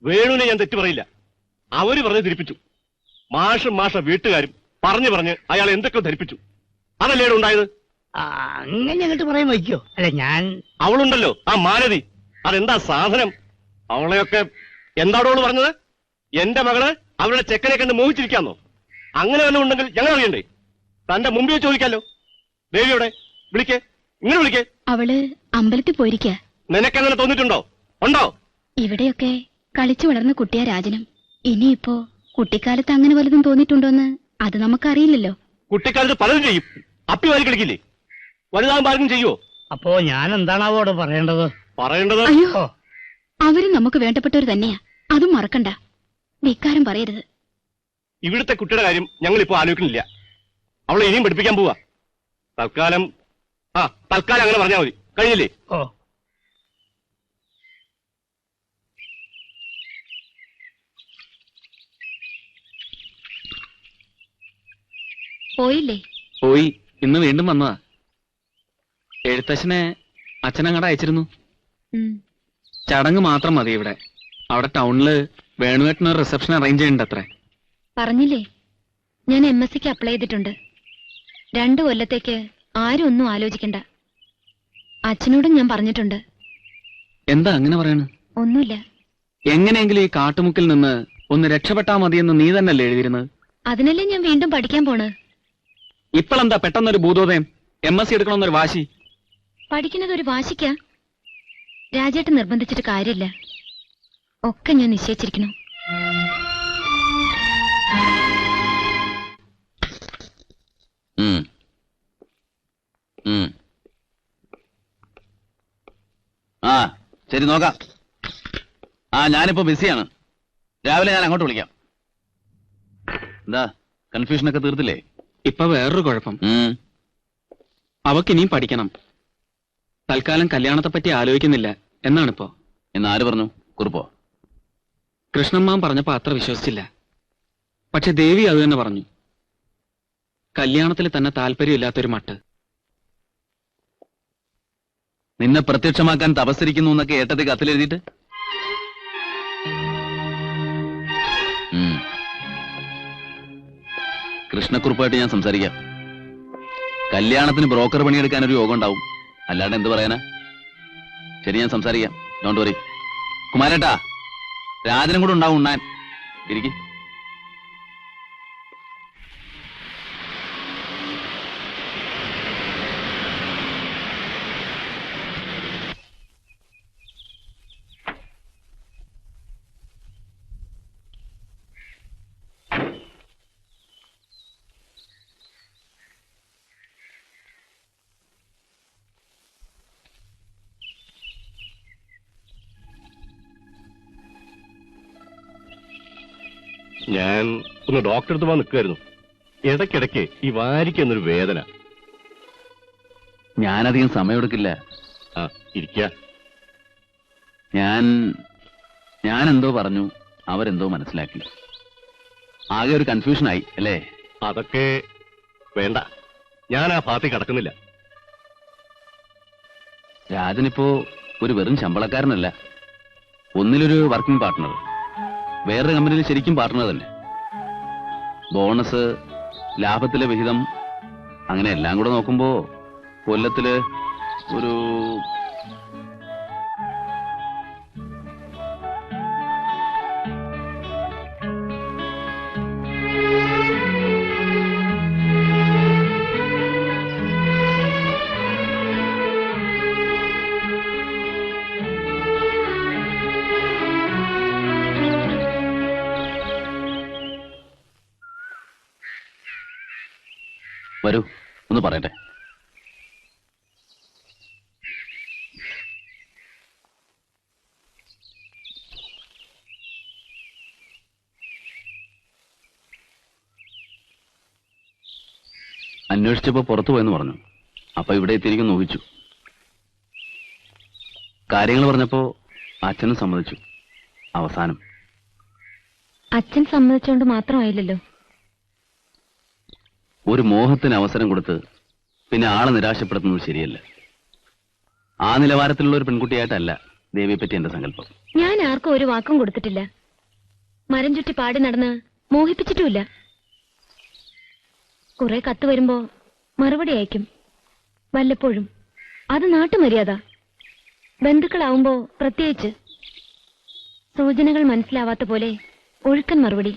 വേണുവിനെ ഞാൻ തെറ്റു പറയില്ല. അവര് പറഞ്ഞ് ധരിപ്പിച്ചു. മാഷ വീട്ടുകാരും പറഞ്ഞ് അയാൾ എന്തൊക്കെ ധരിപ്പിച്ചു. അതല്ലേ ഉണ്ടായത്? അങ്ങനെ അങ്ങോട്ട് പറയാൻ വയ്ക്കോ? അല്ല ഞാൻ അവളുണ്ടല്ലോ ആ മാലതി, അതെന്താ സാധനം? അവളെയൊക്കെ എന്താടോള് പറഞ്ഞത്? എന്റെ മകള് അവരുടെ ചെക്കനെ കണ്ട് മോഹിച്ചിരിക്കാന്നോ? അങ്ങനെ വല്ലതും ഉണ്ടെങ്കിൽ ഞങ്ങൾ അറിയണ്ടേ? തന്റെ മുമ്പിൽ ചോദിക്കാലോ. ദേവിയോടെ വിളിക്കേ, ഇങ്ങനെ വിളിക്കേ. അവള് അമ്പലത്തിൽ പോയിരിക്ക. നിനക്കങ്ങനെ തോന്നിയിട്ടുണ്ടോ? ഉണ്ടോ? ഇവിടെയൊക്കെ കളിച്ചു വളർന്ന കുട്ടിയാ രാജനും. ഇനിയിപ്പോ കുട്ടിക്കാലത്ത് അങ്ങനെ വല്ലതും തോന്നിയിട്ടുണ്ടോന്ന് അത് നമുക്കറിയില്ലല്ലോ. കുട്ടിക്കാലത്ത് പലതും ചെയ്യും. അപ്പി വാരി കളിക്കില്ലേ? വലുതാകും പാർക്കും ചെയ്യുവോ? അപ്പോ ഞാൻ എന്താണാവോ പറയേണ്ടത്? അയ്യോ, അവരും നമുക്ക് വേണ്ടപ്പെട്ടവർ തന്നെയാ, അതും മറക്കണ്ട. ധിക്കാരം പറയരുത്. ഇവിടുത്തെ കുട്ടിയുടെ കാര്യം ഞങ്ങൾ ഇപ്പോ ആലോചിക്കുന്നില്ല. അവളെ ഇനിയും പഠിപ്പിക്കാൻ പോവാ. തൽക്കാലം അങ്ങനെ പറഞ്ഞാൽ മതി. കഴിഞ്ഞില്ലേ? പോയില്ലേ? പോയി. ഇന്ന് വീണ്ടും വന്നതാ. എഴുത്തച്ഛനെ അച്ഛനങ്ങടെ അയച്ചിരുന്നു. ചടങ്ങ് മാത്രം മതി ഇവിടെ. അവിടെ ടൗണില് വേണുവേട്ടന് റിസപ്ഷൻ അറേഞ്ച് ചെയ്യുന്നുണ്ട് അത്രേ. പറഞ്ഞില്ലേ, ഞാൻ MSc അപ്ലൈ ചെയ്തിട്ടുണ്ട്. 2 കൊല്ലത്തേക്ക് ആരും ഒന്നും ആലോചിക്കണ്ട. അച്ഛനോടും ഞാൻ പറഞ്ഞിട്ടുണ്ട്. എന്താ അങ്ങനെ പറയണ? ഒന്നുമില്ല. എങ്ങനെയെങ്കിലും ഈ കാട്ടുമുക്കിൽ നിന്ന് ഒന്ന് രക്ഷപ്പെട്ടാ മതിയെന്ന് നീ തന്നെയല്ലേ എഴുതിയിരുന്നത്? അതിനല്ലേ ഞാൻ വീണ്ടും പഠിക്കാൻ പോണ്. ഇപ്പോഴെന്താ പെട്ടെന്നൊരു ഭൂതോദയം? MSc എടുക്കണമെന്നൊരു വാശി? പഠിക്കുന്നത് ഒരു വാശിക്കാ? രാജേട്ട് നിർബന്ധിച്ചിട്ട് കാര്യമില്ല. ഒക്കെ ഞാൻ നിശ്ചയിച്ചിരിക്കണം. ശരി, നോക്കാം. ഞാനിപ്പോ ബിസിയാണ്. രാവിലെ ഞാൻ അങ്ങോട്ട് വിളിക്കാം. എന്താ കൺഫ്യൂഷനൊക്കെ തീർത്തില്ലേ? ഇപ്പൊ വേറൊരു കുഴപ്പം. അവക്കിനിയും പഠിക്കണം. തൽക്കാലം കല്യാണത്തെ പറ്റി ആലോചിക്കുന്നില്ല എന്നാണിപ്പോ. എന്നാര് പറഞ്ഞു? കുറുപ്പോ? കൃഷ്ണമ്മാൻ പറഞ്ഞപ്പോ അത്ര വിശ്വസിച്ചില്ല. പക്ഷെ ദേവി അത് തന്നെ പറഞ്ഞു. കല്യാണത്തിൽ തന്നെ താല്പര്യമില്ലാത്തൊരു മട്ട്. നിന്നെ പ്രത്യക്ഷമാക്കാൻ തപസ്സിരിക്കുന്നു എന്നൊക്കെ ഏട്ടത്തി കത്തിലെഴുതിയിട്ട്. കൃഷ്ണക്കുറുപ്പായിട്ട് ഞാൻ സംസാരിക്കാം. കല്യാണത്തിന് ബ്രോക്കർ പണിയെടുക്കാൻ ഒരു യോഗം ഉണ്ടാവും. അല്ലാണ്ട് എന്ത് പറയാനാ? ശരി, ഞാൻ സംസാരിക്കാം. Don't worry. കുമാരേട്ടാ, രാജനും കൂടെ ഉണ്ടാവും ഉണ്ണാൻ. ഇരിക്കും. ഞാൻ ഒന്ന് ഡോക്ടറെ അടുത്ത് പോകാൻ നിൽക്കുമായിരുന്നു. ഇടയ്ക്കിടയ്ക്ക് ഈ വാരിക്കുന്നൊരു വേദന. ഞാനധികം സമയമെടുക്കില്ല. ഇരിക്ക. ഞാൻ എന്തോ പറഞ്ഞു, അവരെന്തോ മനസ്സിലാക്കി. ആകെ ഒരു കൺഫ്യൂഷനായി അല്ലേ? അതൊക്കെ വേണ്ട, ഞാൻ ആ ഭാഗത്ത് കിടക്കുന്നില്ല. രാജനിപ്പോ ഒരു വെറും ശമ്പളക്കാരനല്ല. ഒന്നിലൊരു വർക്കിംഗ് പാർട്ട്ണർ, വേറൊരു കമ്പനിയിൽ ശരിക്കും പാർട്ട്ണർ തന്നെ. ബോണസ്, ലാഭത്തിലെ വിഹിതം, അങ്ങനെ എല്ലാം കൂടെ നോക്കുമ്പോ കൊല്ലത്തില് ഒരു വരൂ, ഒന്ന് പറയട്ടെ. അന്വേഷിച്ചപ്പോ പുറത്തു പോയെന്ന് പറഞ്ഞു. അപ്പൊ ഇവിടെ എത്തിയിരിക്കും ഊഹിച്ചു. കാര്യങ്ങൾ പറഞ്ഞപ്പോ അച്ഛനും സമ്മതിച്ചു. അവസാനം അച്ഛൻ സമ്മതിച്ചോണ്ട് മാത്രമായില്ലല്ലോ. ഒരു മോഹത്തിന് അവസരം കൊടുത്ത് പിന്നെ ആളെ നിരാശപ്പെടുത്തുന്നത് ശരിയല്ല. ആ നിലവാരത്തിലുള്ള ഒരു പെൺകുട്ടിയായിട്ടല്ല ദേവിയെ പറ്റി എന്റെ സങ്കല്പം. ഞാൻ ആർക്കും ഒരു വാക്കും കൊടുത്തിട്ടില്ല. മരം ചുറ്റി പാടി നടന്ന് മോഹിപ്പിച്ചിട്ടുമില്ല. കുറെ കത്ത് വരുമ്പോ മറുപടി അയക്കും, വല്ലപ്പോഴും. അത് നാട്ടുമര്യാദ. ബന്ധുക്കളാവുമ്പോ പ്രത്യേകിച്ച്. സൂചനകൾ മനസ്സിലാവാത്ത പോലെ ഒഴുക്കൻ മറുപടി.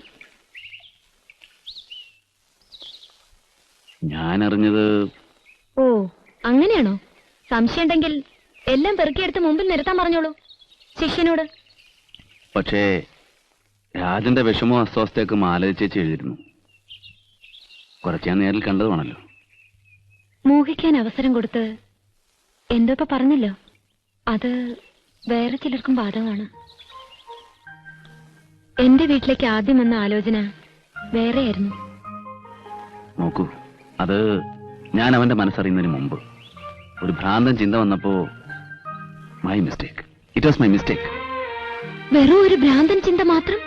ഞാൻ അറിഞ്ഞത് ഓ, അങ്ങനെയാണോ? സംശയമുണ്ടെങ്കിൽ എല്ലാം പെറുക്കിയെടുത്ത് മുമ്പിൽ നിരത്താൻ പറഞ്ഞോളൂ ശിഷ്യനോട്. പക്ഷേ രാജന്റെ വിഷമവും അസ്വസ്ഥയൊക്കെ മാലതി ചേച്ചി എഴുതിയിരുന്നു. കുറച്ച് ഞാൻ നേരിൽ കണ്ടതുമാണല്ലോ. മോഹിക്കാൻ അവസരം കൊടുത്ത് എന്തോപ്പ പറഞ്ഞല്ലോ, അത് വേറെ ചിലർക്കും ബാധകമാണ്. എന്റെ വീട്ടിലേക്ക് ആദ്യം വന്ന ആലോചന വേറെയായിരുന്നു. നോക്കൂ, അത് ഞാൻ അവന്റെ മനസ്സറിയുന്നതിന് മുമ്പ് ഒരു ഭ്രാന്തൻ ചിന്ത വന്നപ്പോ my mistake. It was my mistake. വെറും ഒരു ഭ്രാന്തൻ ചിന്ത മാത്രം?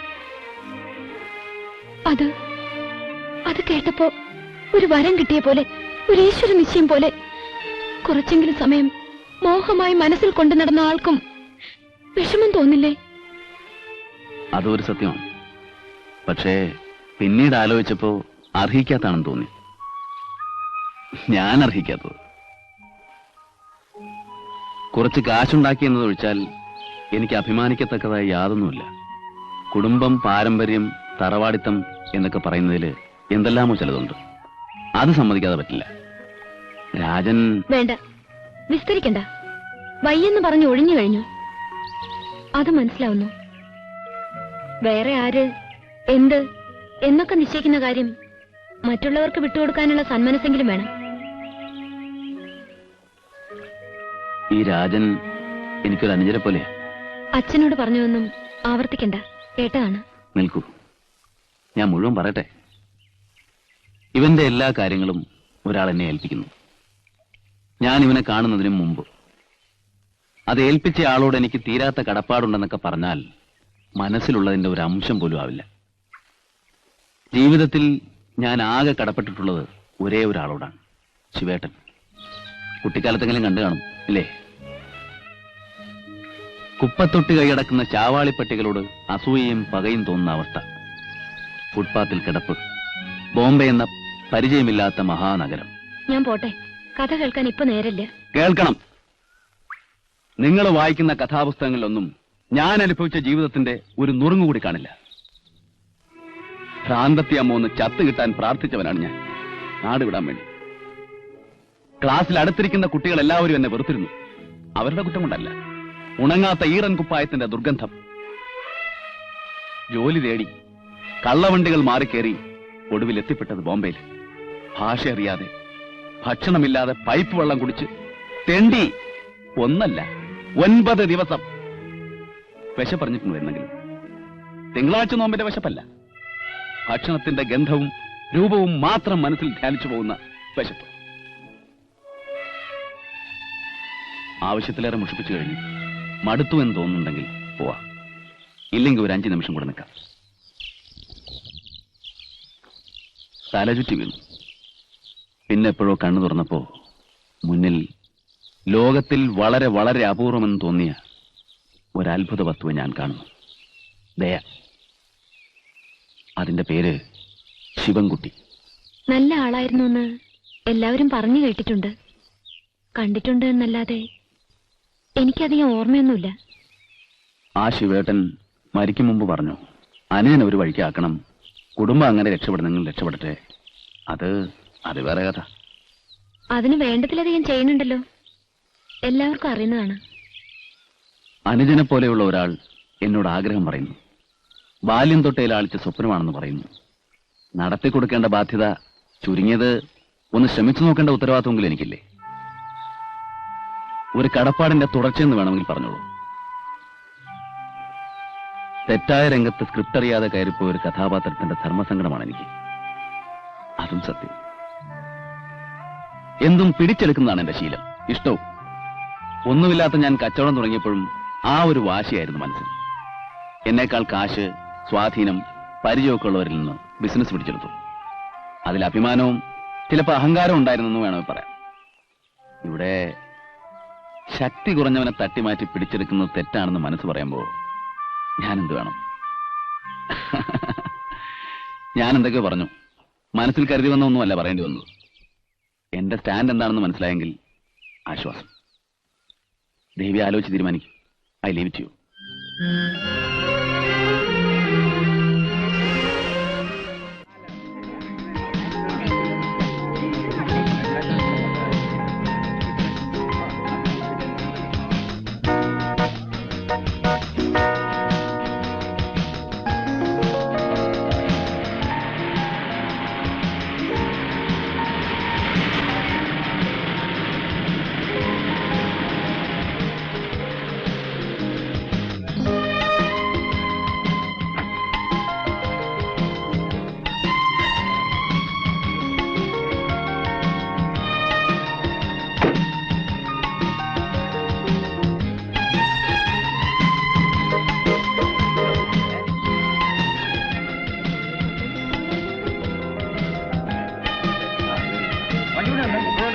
അത് കേട്ടപ്പോ ഒരു വരം കിട്ടിയ പോലെ, ഒരു ഈശ്വര നിശ്ചയം പോലെ. കുറച്ചെങ്കിലും സമയം മോഹമായി മനസ്സിൽ കൊണ്ടു നടന്ന ആൾക്കും വിഷമം തോന്നില്ലേ? അതൊരു സത്യമാണ്. പക്ഷേ പിന്നീട് ആലോചിച്ചപ്പോ അർഹിക്കാത്താണെന്ന് തോന്നി. ഞാൻ അർഹിക്കാത്തത്. കുറച്ച് കാശുണ്ടാക്കിയെന്നത് ഒഴിച്ചാൽ എനിക്ക് അഭിമാനിക്കത്തക്കതായി യാതൊന്നുമില്ല. കുടുംബം, പാരമ്പര്യം, തറവാടിത്തം എന്നൊക്കെ പറയുന്നതിൽ എന്തെല്ലാമോ ചിലതുണ്ട്. അത് സമ്മതിക്കാതെ പറ്റില്ല. രാജൻ... വേണ്ട, വിസ്തരിക്കണ്ട. വയ്യെന്ന് പറഞ്ഞു ഒഴിഞ്ഞു കഴിഞ്ഞു. അത് മനസ്സിലാവുന്നു. വേറെ ആര്, എന്ത് എന്നൊക്കെ നിശ്ചയിക്കുന്ന കാര്യം മറ്റുള്ളവർക്ക് വിട്ടുകൊടുക്കാനുള്ള സന്മനസ്സെങ്കിലും വേണം. ഈ രാജൻ എനിക്കൊരു അനുജനെ പോലെയാ. അച്ഛനോട് പറഞ്ഞതൊന്നും ആവർത്തിക്കണ്ട, കേട്ടതാണ്. നിൽക്കൂ, ഞാൻ മുഴുവൻ പറയട്ടെ. ഇവന്റെ എല്ലാ കാര്യങ്ങളും ഒരാൾ എന്നെ ഏൽപ്പിക്കുന്നു. ഞാൻ ഇവനെ കാണുന്നതിന് മുമ്പ്. അത് ഏൽപ്പിച്ച ആളോട് എനിക്ക് തീരാത്ത കടപ്പാടുണ്ടെന്നൊക്കെ പറഞ്ഞാൽ മനസ്സിലുള്ളതിന്റെ ഒരു അംശം പോലും ആവില്ല. ജീവിതത്തിൽ ഞാൻ ആകെ കടപ്പെട്ടിട്ടുള്ളത് ഒരേ ഒരാളോടാണ്, ശിവേട്ടൻ. കുട്ടിക്കാലത്തെങ്കിലും കണ്ടു കാണും ഇല്ലേ? കുപ്പത്തൊട്ട് കൈയടക്കുന്ന ചാവാളിപ്പട്ടികളോട് അസൂയയും പകയും തോന്നുന്ന അവസ്ഥ. ഫുട്പാത്തിൽ കിടപ്പ്. ബോംബെ എന്ന പരിചയമില്ലാത്ത മഹാനഗരം. ഞാൻ പോട്ടെ, കഥ കേൾക്കാൻ ഇപ്പൊ നേരല്ല. കേൾക്കണം. നിങ്ങൾ വായിക്കുന്ന കഥാപുസ്തകങ്ങളിലൊന്നും ഞാൻ അനുഭവിച്ച ജീവിതത്തിന്റെ ഒരു നുറുങ്ങുകൂടി കാണില്ല. ഭ്രാന്തത്തിയമ്മ ഒന്ന് ചത്തു കിട്ടാൻ പ്രാർത്ഥിച്ചവനാണ് ഞാൻ, നാട് വിടാൻ വേണ്ടി. ക്ലാസ്സിൽ അടുത്തിരിക്കുന്ന കുട്ടികൾ എല്ലാവരും എന്നെ വെറുത്തിരുന്നു. അവരുടെ കുറ്റം കൊണ്ടല്ല, ഉണങ്ങാത്ത ഈറൻ കുപ്പായത്തിന്റെ ദുർഗന്ധം. ജോലി തേടി കള്ളവണ്ടികൾ മാറിക്കേറി ഒടുവിൽ എത്തിപ്പെട്ടത് ബോംബെയിൽ. ഭാഷ അറിയാതെ, ഭക്ഷണമില്ലാതെ, പൈപ്പ് വെള്ളം കുടിച്ച് തെണ്ടി ഒന്നല്ല 9 ദിവസം. വിശപ്പറിഞ്ഞിട്ടുണ്ട് എന്നെങ്കിലും. തിങ്കളാഴ്ച നോമ്പിന്റെ വിശപ്പല്ല, ഭക്ഷണത്തിന്റെ ഗന്ധവും രൂപവും മാത്രം മനസ്സിൽ ധ്യാനിച്ചു പോകുന്ന വിശപ്പ്. ആവശ്യത്തിലേറെ മുഷിപ്പിച്ചു കഴിഞ്ഞു. മടുത്തു എന്ന് തോന്നുന്നുണ്ടെങ്കിൽ പോവാ, ഇല്ലെങ്കിൽ ഒരു 5 നിമിഷം കൂടെ നിൽക്കാം. തലചുറ്റി വീണു. പിന്നെപ്പോഴോ കണ്ണു തുറന്നപ്പോ മുന്നിൽ ലോകത്തിൽ വളരെ വളരെ അപൂർവമെന്ന് തോന്നിയ ഒരത്ഭുത വസ്തുവെ ഞാൻ കാണുന്നു. ദയ. അതിന്റെ പേര് ശിവൻകുട്ടി. നല്ല ആളായിരുന്നു എന്ന് എല്ലാവരും പറഞ്ഞു കേട്ടിട്ടുണ്ട്. കണ്ടിട്ടുണ്ട് എന്നല്ലാതെ എനിക്കധികം ഓർമ്മയൊന്നുമില്ല. ആ ശിവേട്ടൻ മരിക്കും മുമ്പ് പറഞ്ഞു, അനുജനെ ഒരു വഴിക്കാക്കണം, കുടുംബം അങ്ങനെ രക്ഷപ്പെടുന്നെങ്കിൽ രക്ഷപ്പെടട്ടെ. അത് വേറെ കഥ. അതിന് വേണ്ടതിലധികം ചെയ്യുന്നുണ്ടല്ലോ, എല്ലാവർക്കും അറിയുന്നതാണ്. അനുജനെ പോലെയുള്ള ഒരാൾ എന്നോട് ആഗ്രഹം പറയുന്നു. ബാല്യം തൊട്ടേ ലാളിച്ച സ്വപ്നമാണെന്ന് പറയുന്നു. നടത്തിക്കൊടുക്കേണ്ട ബാധ്യത, ചുരുങ്ങിയത് ഒന്ന് ശ്രമിച്ചു നോക്കേണ്ട ഉത്തരവാദിത്വമെങ്കിലും എനിക്കില്ലേ? ഒരു കടപ്പാടിന്റെ തുടർച്ചയെന്ന് വേണമെങ്കിൽ പറഞ്ഞോളൂ. തെറ്റായ രംഗത്ത് സ്ക്രിപ്റ്റ് അറിയാതെ കയറിപ്പോയ ഒരു കഥാപാത്രത്തിന്റെ ധർമ്മസങ്കടമാണ് എനിക്ക്. അതും സത്യം. എന്തും പിടിച്ചെടുക്കുന്നതാണ് എന്റെ ശീലം, ഇഷ്ടവും. ഒന്നുമില്ലാത്ത ഞാൻ കച്ചവടം തുടങ്ങിയപ്പോഴും ആ ഒരു വാശിയായിരുന്നു മനസ്സിൽ. എന്നേക്കാൾ കാശ്, സ്വാധീനം, പരിചയമൊക്കെ ഉള്ളവരിൽ നിന്ന് ബിസിനസ് പിടിച്ചെടുത്തു. അതിൽ അഭിമാനവും ചിലപ്പോൾ അഹങ്കാരവും ഉണ്ടായിരുന്നെന്ന് വേണമെങ്കിൽ പറയാം. ഇവിടെ ശക്തി കുറഞ്ഞവനെ തട്ടിമാറ്റി പിടിച്ചെടുക്കുന്നത് തെറ്റാണെന്ന് മനസ്സ് പറയുമ്പോൾ ഞാൻ എന്ത് വേണം? ഞാൻ എന്തൊക്കെയോ പറഞ്ഞു. മനസ്സിൽ കരുതി വന്ന ഒന്നുമല്ല പറയേണ്ടി വന്നത്. എന്റെ സ്റ്റാൻഡ് എന്താണെന്ന് മനസ്സിലായെങ്കിൽ ആശ്വാസം. ദേവി ആലോചിച്ച് തീരുമാനിക്കും. I leave it you.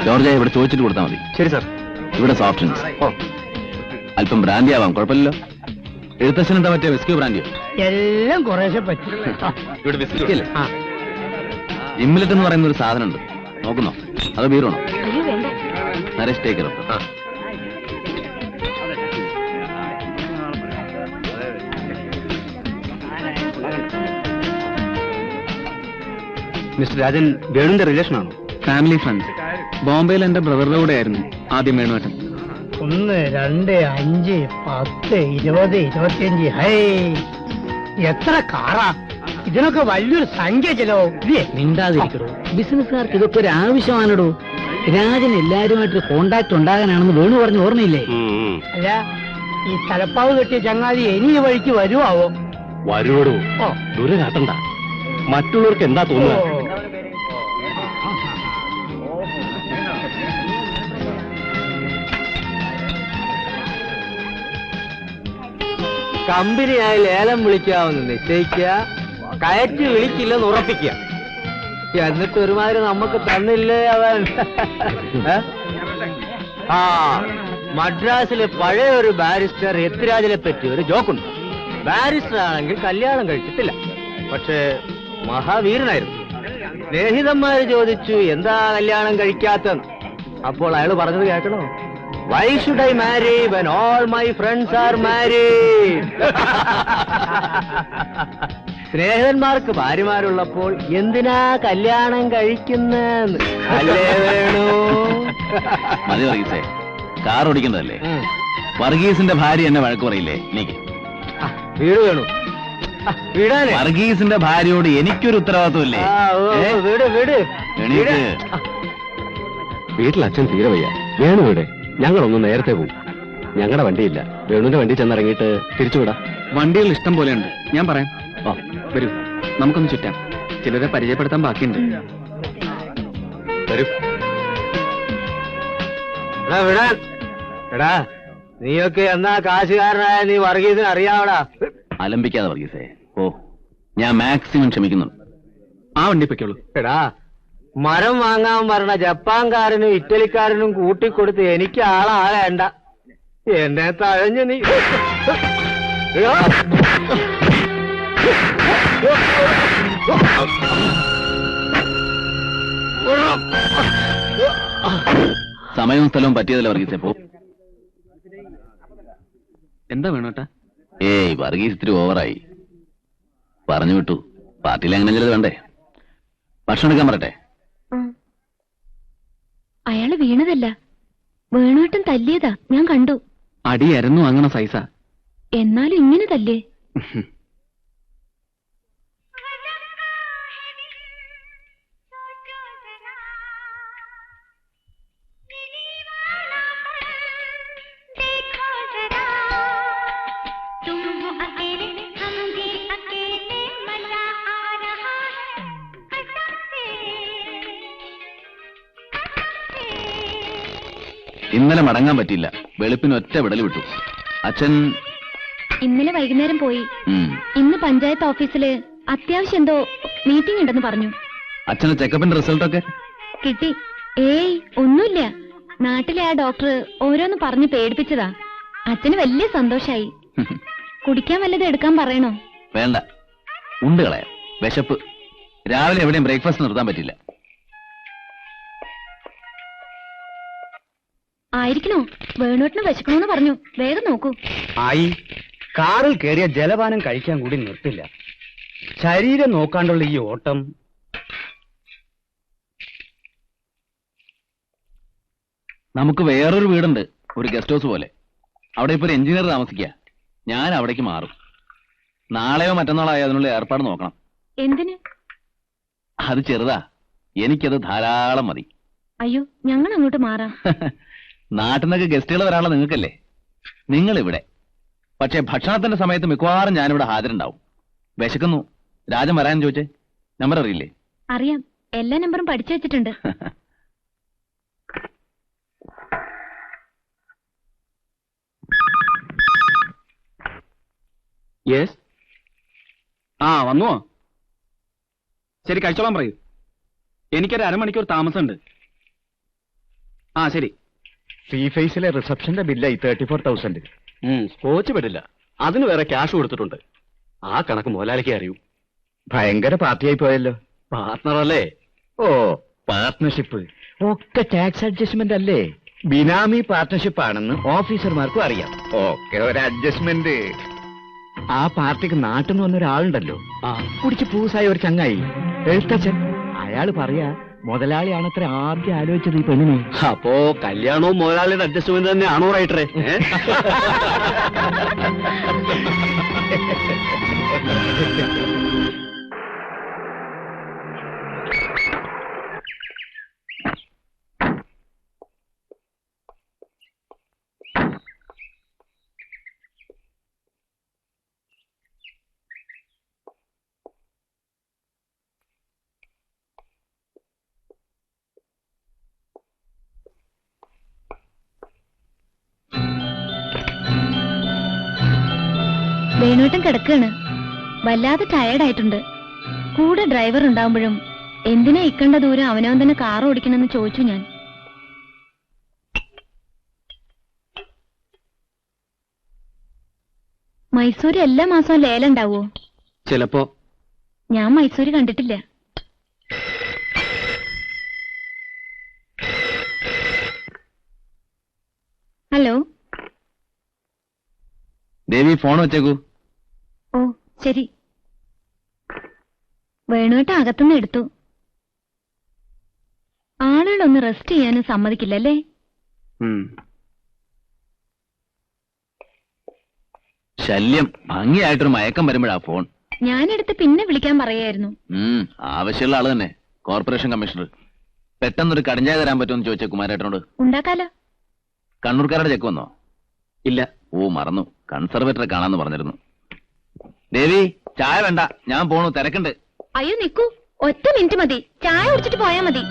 George ഇവിടെ ചോദിച്ചിട്ട് കൊടുത്താൽ മതി. ശരി സാർ. ഇവിടെ സോഫ്റ്റ് ഡ്രിങ്ക്സ്. അല്പം ബ്രാൻഡി ആവാം, കുഴപ്പമില്ലല്ലോ. എഴുത്തച്ഛൻ എന്താ പറ്റിയ വിസ്കിയോ ബ്രാൻഡിയോ? എല്ലാം കുറേശ്ശെ പറ്റും. ഇവിടെ ബിസ്ക്കറ്റ് ജിമ്മിലെറ്റ് എന്ന് പറയുന്ന ഒരു സാധനം ഉണ്ട്, നോക്കുന്നോ? അത് ബീറാണോ? അയ്യോ വേണ്ട. നരേഷ് ടേക്കറോ? മിസ്റ്റർ രാജൻ വേണുവിന്റെ റിലേഷൻ ആണോ? Family friends. ബോംബെയിൽ എന്റെ ബ്രദറുടെ കൂടെ ആയിരുന്നു ആദ്യം വേണുവേട്ടൻ. 1, 2, 5, 10, 20, 25. ഹൈ, എത്ര കാറാ! ഇതിനൊക്കെ വലിയൊരു സംഖ്യ ചെലവും ഇല്ലേ? മിണ്ടാതിരിക്കടോ. ബിസിനസ്സുകാർക്ക് ഇതൊക്കെ ഒരു ആവശ്യമാണോ? രാജൻ എല്ലാരുമായിട്ട് കോണ്ടാക്ട് ഉണ്ടാകാനാണെന്ന് വേണു പറഞ്ഞു, ഓർമ്മയില്ലേ? അല്ല, ഈ തലപ്പാവ് കെട്ടിയ ചങ്ങാതി ഇനി ഈ വഴിക്ക് വരുവാവോ? വരൂടൂ. ഓ, ദൂരെ കാട്ടണ്ട. മറ്റുള്ളവർക്ക് എന്താ തോന്നുക? കമ്പനിയായി ലേലം വിളിക്കാമെന്ന് നിശ്ചയിക്കുക, കയറ്റി വിളിക്കില്ലെന്ന് ഉറപ്പിക്കുക. എന്നിട്ട് ഒരുമാതിരി നമുക്ക് തന്നില്ലേ അവൻ? ആ, മദ്രാസിലെ പഴയ ഒരു ബാരിസ്റ്റർ എത്തിരാജിനെ പറ്റി ഒരു ജോക്കുണ്ട്. ബാരിസ്റ്റർ ആണെങ്കിൽ കല്യാണം കഴിച്ചിട്ടില്ല, പക്ഷേ മഹാവീരനായിരുന്നു. സ്നേഹിതന്മാര് ചോദിച്ചു എന്താ കല്യാണം കഴിക്കാത്തെന്ന്. അപ്പോൾ അയാൾ പറഞ്ഞത് കേൾക്കണോ? Why should I marry when all my friends are married? സ്നേഹിതന്മാർക്ക് ഭാര്യമാരുള്ളപ്പോൾ എന്തിനാ കല്യാണം കഴിക്കുന്നെന്ന് അല്ലേ വേണു? മതി വർഗീസേ, കാർ ഓടിക്കേണ്ടതല്ലേ. വർഗീസിന്റെ ഭാര്യ എന്നെ വഴക്ക് പറയില്ലേ? എനിക്ക് വീട് വേണു, വീടാനേ. വർഗീസിന്റെ ഭാര്യയോട് എനിക്കൊരു ഉത്തരവാദിത്വമില്ലേ? വീട് വീട് എണീറ്റ്. വീട്ടിൽ അച്ഛൻ തീരെ വയ്യ. വേണു ഇവിടെ. ഞങ്ങളൊന്ന് നേരത്തെ പോകും. ഞങ്ങളുടെ വണ്ടിയില്ല. വേണുവിന്റെ വണ്ടി ചെന്നിറങ്ങിയിട്ട് തിരിച്ചുവിടാം. വണ്ടികൾ ഇഷ്ടം പോലെയുണ്ട്, ഞാൻ പറയാം. വരൂ, നമുക്കൊന്ന് ചുറ്റാം. ചിലരെ പരിചയപ്പെടുത്താൻ ബാക്കിയുണ്ട്. വരൂ. വിടാൻ. എടാ, നീയൊക്കെ എന്നാ കാശുകാരനായ നീ വർഗീസിന് അറിയാവടാ. അലമ്പിക്കാതെ വർഗീസേ. ഓ, ഞാൻ മാക്സിമം ക്ഷമിക്കുന്നുണ്ട്. ആ വണ്ടി പൊയ്ക്കോളൂ. എടാ, മരം വാങ്ങാൻ പറഞ്ഞ ജപ്പാൻകാരനും ഇറ്റലിക്കാരനും കൂട്ടിക്കൊടുത്ത് എനിക്ക് ആളാകേണ്ട. എന്നെ തഴഞ്ഞു നീ. സമയവും സ്ഥലവും പറ്റിയതല്ല വർഗീസേ. പോ. എന്താ വേണോട്ടാ? ഏയ്, വർഗീസ് ഇത്തിരി ഓവറായി. പറഞ്ഞു വിട്ടു. പാർട്ടിയിൽ അങ്ങനെ ചിലത് വേണ്ടേ? ഭക്ഷണം എടുക്കാൻ പറട്ടെ? അയാള് വീണതല്ല, വേണുവേട്ടൻ തല്ലിയതാ, ഞാൻ കണ്ടു. അടിയായിരുന്നു വാങ്ങണ സൈസ. എന്നാലും ഇങ്ങനെ തല്ലേ? ഇന്നലെ മടങ്ങാൻ പറ്റിയില്ല. വെളുപ്പിന് ഒറ്റ വിടൽ വിട്ടു. അച്ഛൻ ഇന്നലെ വൈകുന്നേരം പോയി. ഇന്ന് പഞ്ചായത്ത് ഓഫീസില് അത്യാവശ്യം എന്തോ മീറ്റിംഗ് ഉണ്ടെന്ന് പറഞ്ഞു. അച്ഛന്റെ ചെക്കപ്പിന്റെ റിസൾട്ടൊക്കെ കിട്ടി. ഏയ്, ഒന്നുമില്ല. നാട്ടിലെ ആ ഡോക്ടർ ഓരോന്ന് പറഞ്ഞ് പേടിപ്പിച്ചതാ. അച്ഛന് വലിയ സന്തോഷായി. കുടിക്കാൻ വല്ലതും എടുക്കാൻ പറയണോ? വേണ്ട, ഉണ്ട് കളയാം. വിശപ്പ്. രാവിലെ എവിടെയും ബ്രേക്ക്ഫാസ്റ്റ് നിർത്താൻ പറ്റില്ല. ആയിരിക്കണോ? വേണുവേട്ടന് വിശക്കണോന്ന് പറഞ്ഞു. വേഗം നോക്കൂ. ആയി കാറിൽ കയറിയ ജലപാനം കഴിക്കാൻ കൂടി നിർത്തില്ല. ശരീരം നോക്കാണ്ടുള്ള ഈ ഓട്ടം. നമുക്ക് വേറൊരു വീടുണ്ട്, ഒരു ഗസ്റ്റ് ഹൗസ് പോലെ. അവിടെ ഇപ്പൊ ഒരു എഞ്ചിനീയർ താമസിക്കുക. ഞാൻ അവിടേക്ക് മാറും. നാളെയോ മറ്റന്നാളായോ അതിനുള്ള ഏർപ്പാട് നോക്കണം. എന്തിന്? അത് ചെറുതാ, എനിക്കത് ധാരാളം മതി. അയ്യോ, ഞങ്ങൾ അങ്ങോട്ട് മാറാം. നാട്ടിൽ നിന്നൊക്കെ ഗസ്റ്റുകൾ വരാനുള്ള നിങ്ങൾക്കല്ലേ, നിങ്ങൾ ഇവിടെ. പക്ഷെ ഭക്ഷണത്തിന്റെ സമയത്ത് മിക്കവാറും ഞാനിവിടെ ഹാജരുണ്ടാവും. വിശക്കുന്നു. രാജൻ വരാൻ ചോദിച്ചേ. നമ്പർ അറിയില്ലേ? അറിയാം, എല്ലാ നമ്പറും പഠിച്ചു വെച്ചിട്ടുണ്ട്. യെസ്. ആ വന്നുവോ? ശരി, കഴിച്ചോളാൻ പറയൂ. എനിക്കൊരു അരമണിക്കൂർ താമസമുണ്ട്. ആ ശരി. സീ ഫേസിലെ റിസപ്ഷന്റെ ബില്ലായി 34,000. സ്കോച്ച് പെടില്ല, അതിന് വേറെ ക്യാഷ് കൊടുത്തിട്ടുണ്ട്. ആ കണക്ക് മുതലാളിക്ക് അറിയൂ. ഭയങ്കര പാർട്ടിയായി പോയല്ലോ. പാർട്ട്ണർ അല്ലേ? ഓ, പാർട്ട്ണർഷിപ്പ് ഒക്കെ ടാക്സ് അഡ്ജസ്റ്റ്മെന്റ് അല്ലേ? ബിനാമി പാർട്ട്ണർഷിപ്പ് ആണെന്ന് ഓഫീസർമാർക്കും അറിയാം. ഒക്കെ ഒരു അഡ്ജസ്റ്റ്മെന്റ്. ആ പാർട്ടിക്ക് നാട്ടിൽ നിന്ന് വന്ന ഒരാളുണ്ടല്ലോ, കുടിച്ച് പൂസായ ഒരു ചങ്ങായി, എഴുത്തച്ഛൻ. അയാള് പറയാ മുതലാളിയാണത്ര ആദ്യം ആലോചിച്ചത് ഈ പെണ്ണിനെ. അപ്പോ കല്യാണവും മുതലാളിയുടെ അഡ്ജസ്റ്റ്മെന്റ് തന്നെ ആണോ റൈറ്ററെ? വേണുവേട്ടൻ കിടക്കാണ്. വല്ലാതെ ടയേർഡായിട്ടുണ്ട്. കൂടെ ഡ്രൈവർ ഉണ്ടാവുമ്പോഴും എന്തിനാ ഇക്കണ്ട ദൂരം അവനവൻ തന്നെ കാർ ഓടിക്കണമെന്ന് ചോദിച്ചു ഞാൻ. മൈസൂര് എല്ലാ മാസവും ലേലം ഉണ്ടാവോ? ചിലപ്പോ. ഞാൻ മൈസൂര് കണ്ടിട്ടില്ല. ഹലോ. ദേവി, ഫോൺ വെച്ചേക്കൂ. ഓ ശരി. വേണുവേട്ട അകത്തുനിന്ന് എടുത്തു. ആളുകളൊന്ന് റെസ്റ്റ് ചെയ്യാനും സമ്മതിക്കില്ലല്ലേ? ശല്യം. ഭംഗിയായിട്ടൊരു മയക്കം വരുമ്പോഴാ ഫോൺ. ഞാനെടുത്ത് പിന്നെ വിളിക്കാൻ പറയായിരുന്നു. ആവശ്യമുള്ള ആള് തന്നെ, കോർപ്പറേഷൻ കമ്മീഷണർ. പെട്ടെന്നൊരു കടിഞ്ചായ തരാൻ പറ്റുമെന്ന് ചോദിച്ച കുമാരേട്ടനോട്. ഉണ്ടാക്കാലോ. കണ്ണൂർക്കാരുടെ ചെക്ക് വന്നോ? ഇല്ല. ഓ, മറന്നു. കൺസർവേറ്ററെ കാണാന്ന് പറഞ്ഞിരുന്നു. ദേവി, ചായ വേണ്ട, ഞാൻ പോണു, തിരക്കുണ്ട്. അയ്യോ നിക്കൂ, ഒറ്റ മിനിറ്റ് മതി. ചായ കുടിച്ചിട്ട് പോയാ മതി.